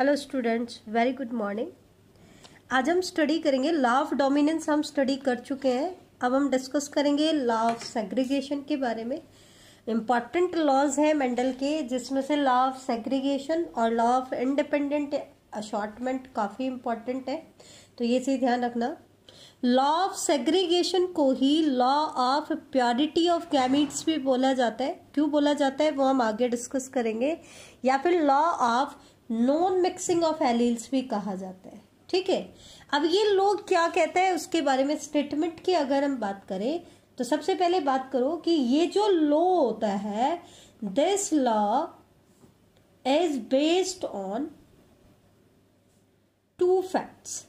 Hello students, very good morning. आज हम study करेंगे लॉ ऑफ डोमिनेंस। हम स्टडी कर चुके हैं। अब हम डिस्कस करेंगे लॉ ऑफ सेग्रीगेशन के बारे में। इम्पॉर्टेंट लॉज हैं मेंडल के, जिसमें से लॉ ऑफ सेग्रीगेशन और लॉ ऑफ इंडिपेंडेंट अशॉर्टमेंट काफ़ी इम्पॉर्टेंट है, तो ये चीज़ ध्यान रखना। लॉ ऑफ सेग्रीगेशन को ही law of purity of gametes भी बोला जाता है। क्यों बोला जाता है वो हम आगे डिस्कस करेंगे। या फिर law of non mixing of alleles भी कहा जाता है। ठीक है, अब ये लोग क्या कहते हैं उसके बारे में स्टेटमेंट की अगर हम बात करें तो सबसे पहले बात करो कि ये जो लॉ होता है, this law is based on two facts.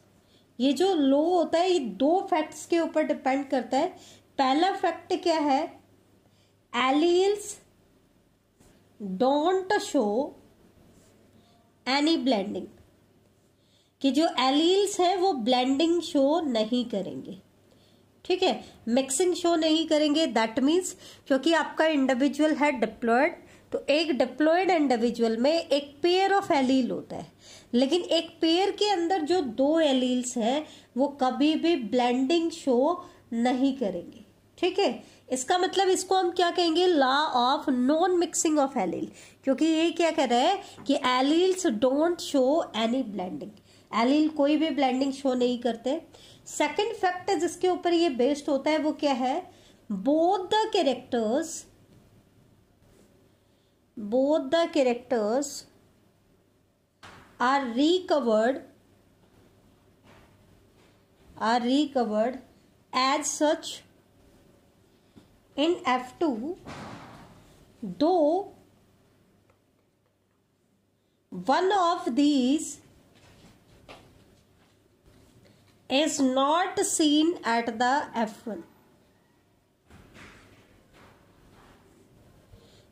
ये जो लॉ होता है ये दो फैक्ट्स के ऊपर डिपेंड करता है। पहला फैक्ट क्या है, alleles don't show any blending, कि जो एलील्स है वो ब्लेंडिंग शो नहीं करेंगे। ठीक है, मिक्सिंग शो नहीं करेंगे। दैट मीन्स क्योंकि आपका इंडिविजुअल है डिप्लॉयड, तो एक डिप्लॉयड इंडिविजुअल में एक पेयर ऑफ एलील होता है, लेकिन एक पेयर के अंदर जो दो एलील्स हैं वो कभी भी ब्लेंडिंग शो नहीं करेंगे। ठीक है, इसका मतलब इसको हम क्या कहेंगे, law of non mixing of allele, क्योंकि ये क्या कह रहा है कि alleles don't show any blending, allele कोई भी ब्लेंडिंग शो नहीं करते। सेकंड फैक्ट जिसके ऊपर ये बेस्ड होता है वो क्या है, both the characters are recovered as such in F2, though one of these is not seen at the F1।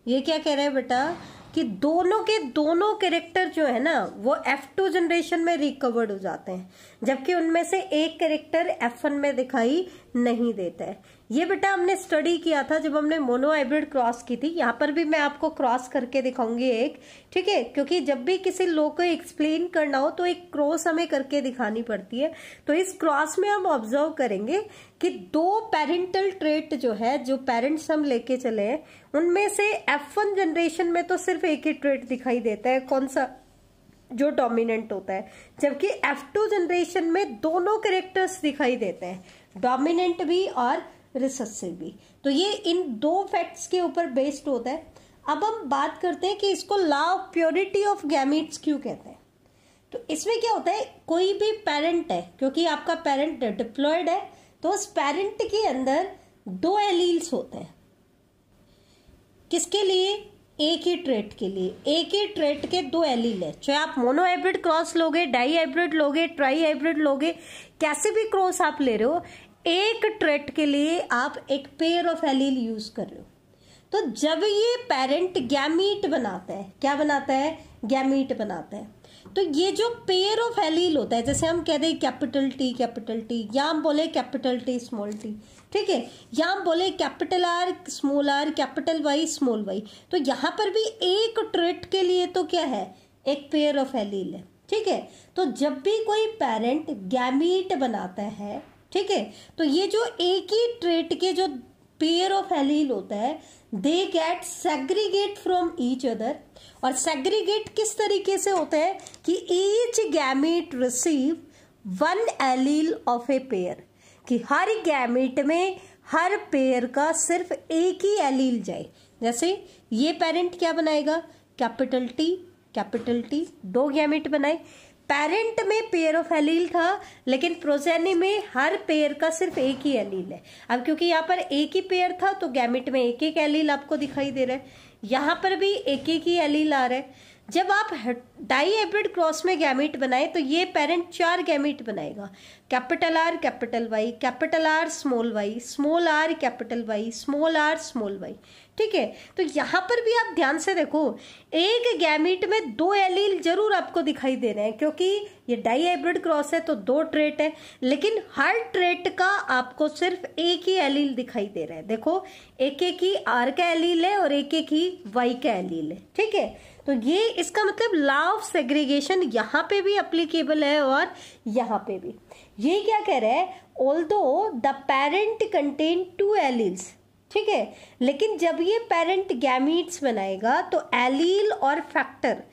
ये क्या कह रहा है बेटा कि दोनों के दोनों कैरेक्टर जो है ना वो F2 जनरेशन में रिकवर्ड हो जाते हैं, जबकि उनमें से एक कैरेक्टर F1 में दिखाई नहीं देता है। ये बेटा हमने स्टडी किया था जब हमने मोनो हाइब्रिड क्रॉस की थी। यहाँ पर भी मैं आपको क्रॉस करके दिखाऊंगी एक। ठीक है, क्योंकि जब भी किसी लॉ को एक्सप्लेन करना हो तो एक क्रॉस हमें करके दिखानी पड़ती है। तो इस क्रॉस में हम ऑब्जर्व करेंगे कि दो पेरेंटल ट्रेट जो है, जो पेरेंट्स हम लेके चले हैं, उनमें से F1 जनरेशन में तो सिर्फ एक ही ट्रेट दिखाई देता है, कौन सा, जो डोमिनेंट होता है, जबकि F2 जनरेशन में दोनों कैरेक्टर्स दिखाई देते हैं, डोमिनेंट भी और रिसेसिव भी। तो ये इन दो फैक्ट्स के ऊपर बेस्ड होता है। अब हम बात करते हैं कि इसको law of purity of gametes क्यों कहते हैं। तो इसमें क्या होता है, कोई भी पेरेंट है, क्योंकि आपका पेरेंट डिप्लॉयड है, तो उस पेरेंट के अंदर दो एलील्स होते हैं। किसके लिए, एक ही ट्रेट के लिए, एक ही ट्रेट के दो एलील है। चाहे आप मोनो हाइब्रिड क्रॉस लोगे, डाई हाइब्रिड लोगे, ट्राई हाइब्रिड लोगे, कैसे भी क्रॉस आप ले रहे हो, एक ट्रेट के लिए आप एक पेयर ऑफ एलील यूज कर रहे हो। तो जब ये पेरेंट गैमीट बनाता है, क्या बनाता है, गैमीट बनाता है, तो ये जो पेयर ऑफ एलील होता है, जैसे हम कह दें कैपिटल टी, या हम बोले कैपिटल टी स्मॉल टी, ठीक है, या हम बोले capital R small R, capital Y small Y, तो यहाँ पर भी एक ट्रेट के लिए तो क्या है, एक पेयर ऑफ एलील है। ठीक है, तो जब भी कोई पेरेंट गैमीट बनाता है, ठीक है, तो ये जो एक ही ट्रेट के जो पेयर ऑफ एलील होता है, they get segregate from each other. और सेग्रीगेट किस तरीके से होता है कि each gamete receive one allele of a pair, कि हर गैमीट में हर पेयर का सिर्फ एक ही एलील जाए। जैसे ये पेरेंट क्या बनाएगा, कैपिटल टी, दो गैमीट बनाए, पेरेंट में पेयर ऑफ एलील था, लेकिन प्रोजेनी में हर पेयर का सिर्फ एक ही एलील है। अब क्योंकि यहाँ पर एक ही पेयर था तो गैमिट में एक एक एलील आपको दिखाई दे रहा है, यहाँ पर भी एक एक ही एलील आ रहा है। जब आप डाई हाइब्रिड क्रॉस में गैमीट बनाए तो ये पेरेंट चार गैमीट बनाएगा, capital R capital Y, capital R small Y, small R capital Y, small R small Y. ठीक है, तो यहाँ पर भी आप ध्यान से देखो, एक गैमीट में दो एलील जरूर आपको दिखाई दे रहे हैं, क्योंकि ये डाई हाइब्रिड क्रॉस है तो दो ट्रेट है, लेकिन हर ट्रेट का आपको सिर्फ एक ही एलील दिखाई दे रहा है। देखो, एक एक ही आर का एलील है और एक एक ही वाई का एलील है। ठीक है, तो ये इसका मतलब लॉ ऑफ सेग्रीगेशन यहाँ पे भी अप्लीकेबल है और यहाँ पे भी। ये क्या कह रहा है, although the parent contain 2 alleles, ठीक है, लेकिन जब ये पेरेंट गैमीट्स बनाएगा तो एलील और फैक्टर,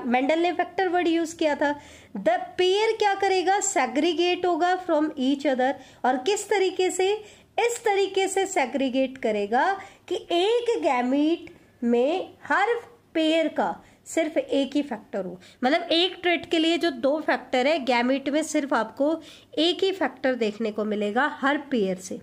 मेंडल ने फैक्टर वर्ड यूज किया था, द पेयर क्या करेगा, सेग्रीगेट होगा फ्रॉम ईच अदर। और किस तरीके से, इस तरीके से सेग्रीगेट करेगा कि एक गैमीट में हर पेयर का सिर्फ एक ही फैक्टर हो। मतलब एक ट्रेट के लिए जो 2 फैक्टर है, गैमीट में सिर्फ आपको एक ही फैक्टर देखने को मिलेगा हर पेयर से।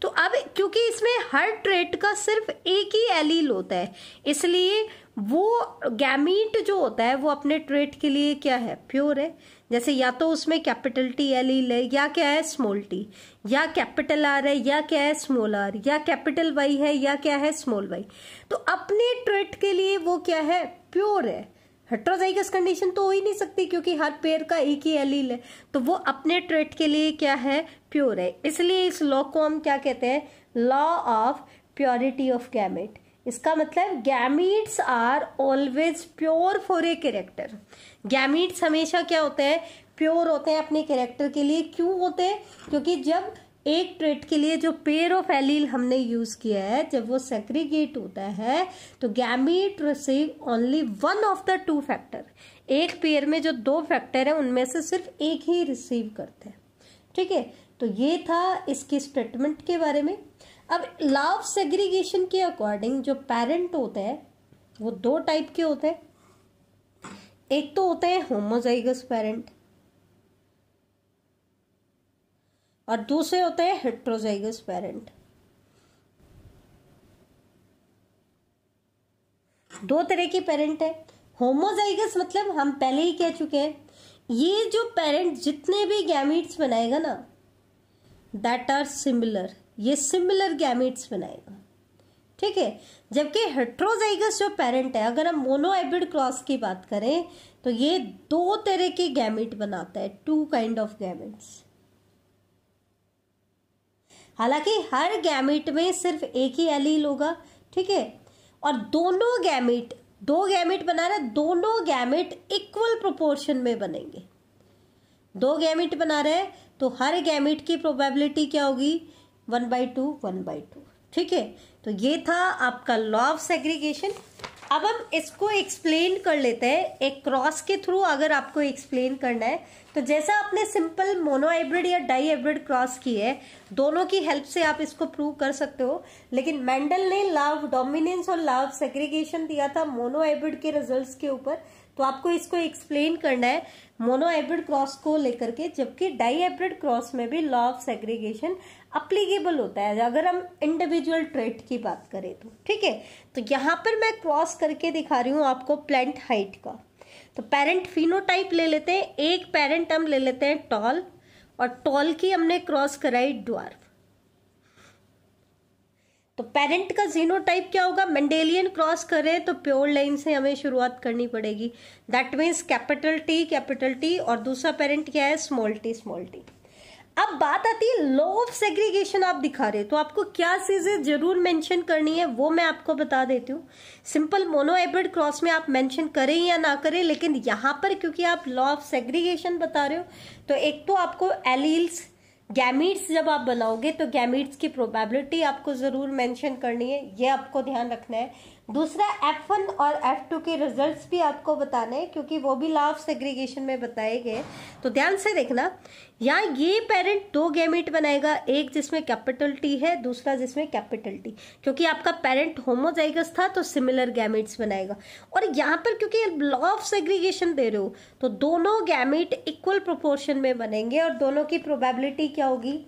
तो अब क्योंकि इसमें हर ट्रेट का सिर्फ एक ही एलील होता है, इसलिए वो गैमीट जो होता है वो अपने ट्रेट के लिए क्या है, प्योर है। जैसे या तो उसमें कैपिटल टी एलील है, या क्या है स्मॉल टी, या कैपिटल आर है, या क्या है स्मॉल आर, या कैपिटल वाई है, या क्या है स्मॉल वाई। तो अपने ट्रेट के लिए वो क्या है, प्योर है। हेट्रोजाइगस कंडीशन तो हो ही नहीं सकती क्योंकि हर पेयर का एक ही एलील है, तो वो अपने ट्रेट के लिए क्या है, प्योर है। इसलिए इस लॉ को हम क्या कहते हैं, law of purity of gamete. इसका मतलब gametes are always pure for a character. Gametes हमेशा क्या होते हैं, प्योर होते हैं अपने कैरेक्टर के लिए। क्यों होते हैं, क्योंकि जब एक ट्रेट के लिए जो पेयर ऑफ एलील हमने यूज किया है, जब वो सेग्रीगेट होता है तो gamete receive only 1 of the 2 factor. एक पेयर में जो 2 फैक्टर है उनमें से सिर्फ एक ही रिसीव करते हैं, ठीक है। तो ये था इसकी स्टेटमेंट के बारे में। अब लॉ ऑफ सेग्रीगेशन के अकॉर्डिंग जो पेरेंट होते हैं वो 2 टाइप के होते हैं। एक तो होते हैं होमोजाइगस पेरेंट और दूसरे होते हैं हेट्रोजाइगस पेरेंट। 2 तरह की पेरेंट है। होमोजाइगस मतलब हम पहले ही कह चुके हैं, ये जो पेरेंट जितने भी गैमीट्स बनाएगा ना, दैट आर सिमिलर, ये सिमिलर गैमीट्स बनाएगा, ठीक है। जबकि हेट्रोजाइगस जो पेरेंट है, अगर हम मोनोहाइब्रिड क्रॉस की बात करें तो ये 2 तरह के गैमीट बनाता है, 2 काइंड ऑफ गैमीट्स। हालांकि हर गैमीट में सिर्फ एक ही एलील होगा, ठीक है, और दोनों गैमीट, 2 गैमीट बना रहे, दोनों गैमीट इक्वल प्रोपोर्शन में बनेंगे। 2 गैमीट बना रहे तो हर गैमीट की प्रोबेबिलिटी क्या होगी, 1/2 1/2, ठीक है। तो ये था आपका लॉ ऑफ सेग्रीगेशन। अब हम इसको एक्सप्लेन कर लेते हैं एक क्रॉस के थ्रू। अगर आपको एक्सप्लेन करना है तो जैसा आपने सिंपल मोनोहाइब्रिड या डाईहाइब्रिड क्रॉस की है, दोनों की हेल्प से आप इसको प्रूव कर सकते हो। लेकिन मेंडल ने लॉ ऑफ डोमिनेंस और लॉ ऑफ सेग्रीगेशन दिया था मोनोहाइब्रिड के रिजल्ट्स के ऊपर, तो आपको इसको एक्सप्लेन करना है मोनोहाइब्रिड क्रॉस को लेकर के। जबकि डाईहाइब्रिड क्रॉस में भी लॉ ऑफ सेग्रीगेशन अप्लीकेबल होता है अगर हम इंडिविजुअल ट्रेट की बात करें तो, ठीक है। तो यहाँ पर मैं क्रॉस करके दिखा रही हूँ आपको प्लांट हाइट का। तो पेरेंट फिनोटाइप ले लेते हैं, एक पेरेंट हम ले लेते हैं टॉल, और टॉल की हमने क्रॉस कराई ड्वार्फ। तो पेरेंट का जीनोटाइप क्या होगा, मेंडेलियन क्रॉस करें तो प्योर लाइन से हमें शुरुआत करनी पड़ेगी, दैट मीन्स कैपिटल टी, और दूसरा पेरेंट क्या है, स्मॉल टी। अब बात आती है लॉ ऑफ सेग्रीगेशन आप दिखा रहे, तो आपको क्या चीजें जरूर मेंशन करनी है वो मैं आपको बता देती हूँ। सिंपल मोनोहाइब्रिड क्रॉस में आप मेंशन करें या ना करें, लेकिन यहाँ पर क्योंकि आप लॉ ऑफ सेग्रीगेशन बता रहे हो, तो एक तो आपको एलील्स गैमीट्स जब आप बनाओगे तो गैमीट्स की प्रोबेबिलिटी आपको जरूर मेंशन करनी है, ये आपको ध्यान रखना है। दूसरा F1 और F2 के रिजल्ट्स भी आपको बताने हैं क्योंकि वो भी लॉ ऑफ सेग्रीगेशन में बताए गए। तो ध्यान से देखना, यहाँ ये पेरेंट 2 गैमीट बनाएगा, एक जिसमें कैपिटल टी है, दूसरा जिसमें कैपिटल टी, क्योंकि आपका पेरेंट होमोजाइगस था तो सिमिलर गैमीट्स बनाएगा। और यहाँ पर क्योंकि लॉ ऑफ सेग्रीगेशन दे रहे हो तो दोनों गैमीट इक्वल प्रोपोर्शन में बनेंगे और दोनों की प्रोबेबिलिटी क्या होगी,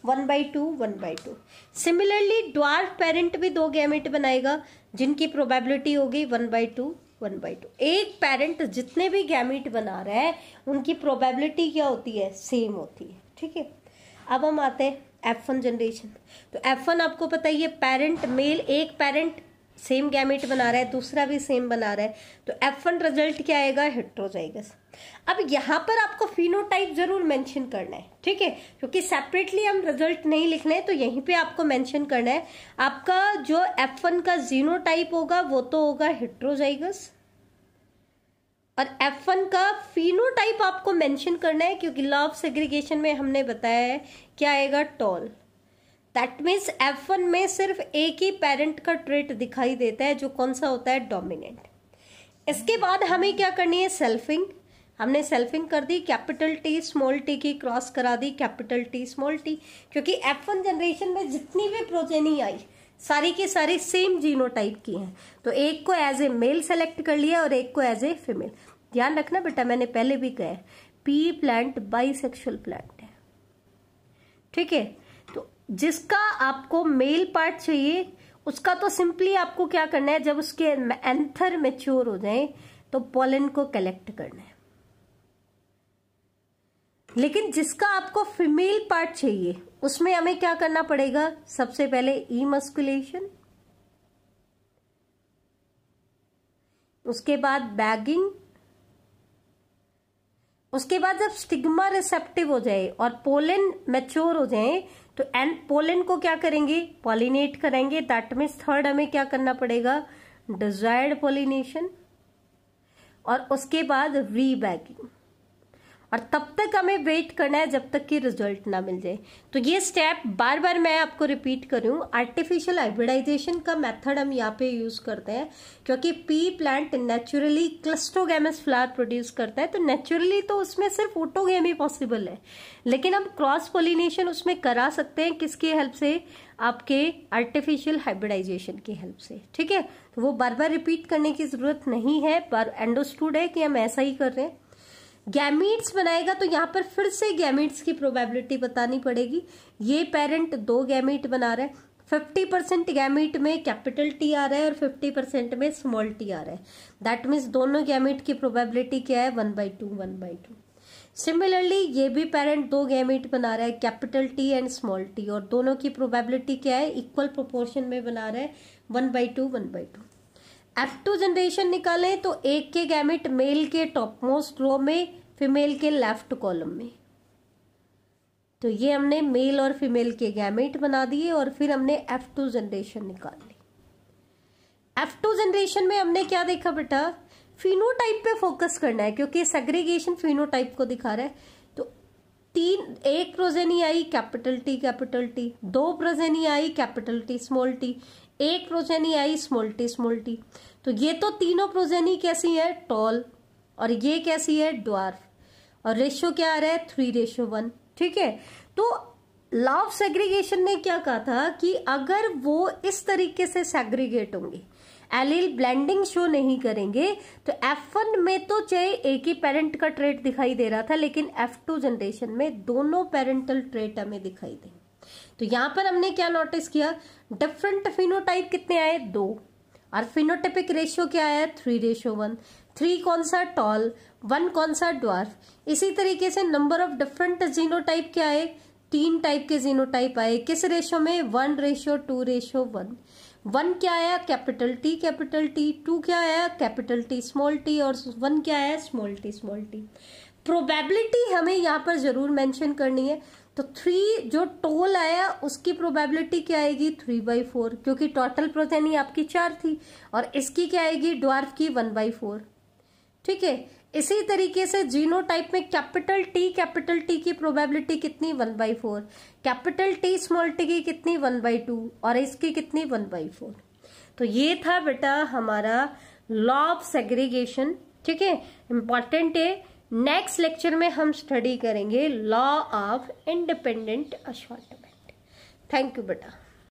1/2 1/2। सिमिलरली ड्वार्फ पेरेंट भी 2 गैमेट बनाएगा जिनकी प्रोबेबिलिटी होगी 1/2 1/2। एक पेरेंट जितने भी गैमेट बना रहा है उनकी प्रोबेबिलिटी क्या होती है, सेम होती है, ठीक है। अब हम आते हैं F1 जनरेशन। तो F1 आपको पता ही है, पेरेंट मेल, एक पेरेंट सेम गैमेट बना रहा है, दूसरा भी सेम बना रहा है, तो F1 रिजल्ट क्या आएगा, हेट्रोजाइगस। अब यहाँ पर आपको फिनोटाइप जरूर मेंशन करना है, ठीक है, क्योंकि सेपरेटली हम रिजल्ट नहीं लिखना है, तो यहीं पे आपको मेंशन करना है आपका जो F1 का जीनोटाइप होगा वो तो होगा हेट्रोजाइगस, और F1 का फिनोटाइप आपको मेंशन करना है, क्योंकि लॉ ऑफ सेग्रीगेशन में हमने बताया है क्या आएगा, टॉल। दैट मीन्स F1 में सिर्फ एक ही पेरेंट का ट्रेट दिखाई देता है, जो कौन सा होता है, डोमिनेंट। इसके बाद हमें क्या करनी है, सेल्फिंग। हमने सेल्फिंग कर दी, कैपिटल टी स्मॉल टी की क्रॉस करा दी कैपिटल टी स्मॉल टी, क्योंकि F1 जनरेशन में जितनी भी प्रोजेनी आई सारी की सारी सेम जीनोटाइप की हैं। तो एक को एज ए मेल सेलेक्ट कर लिया और एक को एज ए फीमेल। ध्यान रखना बेटा, मैंने पहले भी कहा है पी प्लांट बाइसेक्सुअल प्लांट है, ठीक है। तो जिसका आपको मेल पार्ट चाहिए उसका तो सिंपली आपको क्या करना है, जब उसके एंथर मैच्योर हो जाए तो पोलन को कलेक्ट करना है। लेकिन जिसका आपको फीमेल पार्ट चाहिए उसमें हमें क्या करना पड़ेगा, सबसे पहले इमस्कुलेशन, उसके बाद बैगिंग, उसके बाद जब स्टिग्मा रिसेप्टिव हो जाए और पोलन मैच्योर हो जाए तो एंड पोलन को क्या करेंगे, पॉलिनेट करेंगे। दैट मीन्स थर्ड हमें क्या करना पड़ेगा, डिजायर्ड पॉलिनेशन, और उसके बाद रीबैगिंग। और तब तक हमें वेट करना है जब तक कि रिजल्ट ना मिल जाए। तो ये स्टेप बार बार मैं आपको रिपीट कर रही हूँ। आर्टिफिशियल हाइब्रिडाइजेशन का मेथड हम यहाँ पे यूज करते हैं, क्योंकि pea plant naturally cleistogamous flower produce करता है, तो नेचुरली तो उसमें सिर्फ ऑटोगैमी पॉसिबल है, लेकिन हम क्रॉस पोलिनेशन उसमें करा सकते हैं किसकी हेल्प से, आपके आर्टिफिशियल हाइब्रिडाइजेशन की हेल्प से, ठीक है। तो वो बार बार रिपीट करने की जरूरत नहीं है, पर अंडरस्टूड है कि हम ऐसा ही कर रहे हैं। गैमीट्स बनाएगा तो यहाँ पर फिर से गैमीट्स की प्रोबेबिलिटी बतानी पड़ेगी। ये पेरेंट 2 गैमीट बना रहा है, 50% गैमीट में कैपिटल टी आ रहा है और 50% में स्मॉल टी आ रहा है। दैट मीन्स दोनों गैमीट की प्रोबेबिलिटी क्या है, 1/2 1/2। सिमिलरली ये भी पेरेंट 2 गैमीट बना रहा है, capital T and small T, और दोनों की प्रोबेबिलिटी क्या है, इक्वल प्रोपोर्शन में बना रहा है, 1/2 1/2। F2 जनरेशन निकालें तो एक के गैमेट मेल के टॉप मोस्ट रो में, फीमेल के लेफ्ट कॉलम में। तो ये हमने मेल और फीमेल के गैमेट बना दिए और फिर हमने F2 जनरेशन निकाल ली। F2 जनरेशन में हमने क्या देखा बेटा, फिनोटाइप पे फोकस करना है, क्योंकि सेग्रीगेशन फिनोटाइप को दिखा रहा है। तो एक प्रोजेनी आई कैपिटल टी, 2 प्रोजेनी आई कैपिटल टी स्मॉल टी, एक प्रोजेनी आई स्मॉल टी। तो ये तो तीनों प्रोजेनी कैसी है, टॉल, और ये कैसी है, ड्वार्फ, और रेशियो क्या आ रहा है, 3:1, ठीक है। तो लॉ ऑफ सेग्रीगेशन ने क्या कहा था कि अगर वो इस तरीके से सेग्रीगेट होंगे, एलील ब्लेंडिंग शो नहीं करेंगे, तो F1 में तो चाहे एक ही पेरेंट का ट्रेट दिखाई दे रहा था, लेकिन F2 जनरेशन में दोनों पेरेंटल ट्रेट हमें दिखाई देंगे। तो यहां पर हमने क्या नोटिस किया, डिफरेंट फिनोटाइप कितने आए, 2, और फिनोटाइपिक रेशियो क्या आया, 3:1। 3 कौन सा, टॉल, 1 कौन सा, ड्वार्फ। इसी तरीके से नंबर ऑफ डिफरेंट जीनोटाइप क्या आए, 3 टाइप के जीनोटाइप आए, किस रेशियो में, 1:2:1। 1 क्या आया, कैपिटल टी, 2 क्या आया, कैपिटल टी स्मॉल टी, और 1 क्या आया, स्मॉल टी। प्रोबेबिलिटी हमें यहाँ पर जरूर मेंशन करनी है। तो 3 जो टोल आया उसकी प्रोबेबिलिटी क्या आएगी, 3/4, क्योंकि टोटल प्रोजेनी आपकी 4 थी, और इसकी क्या आएगी, ड्वार्फ की 1/4, ठीक है। इसी तरीके से जीनोटाइप में कैपिटल टी की प्रोबेबिलिटी कितनी, 1/4, कैपिटल टी स्मॉल टी की कितनी, 1/2, और इसकी कितनी, 1/4। तो ये था बेटा हमारा लॉ ऑफ सेग्रीगेशन, ठीक है, इंपॉर्टेंट है। नेक्स्ट लेक्चर में हम स्टडी करेंगे law of independent assortment. Thank you बेटा।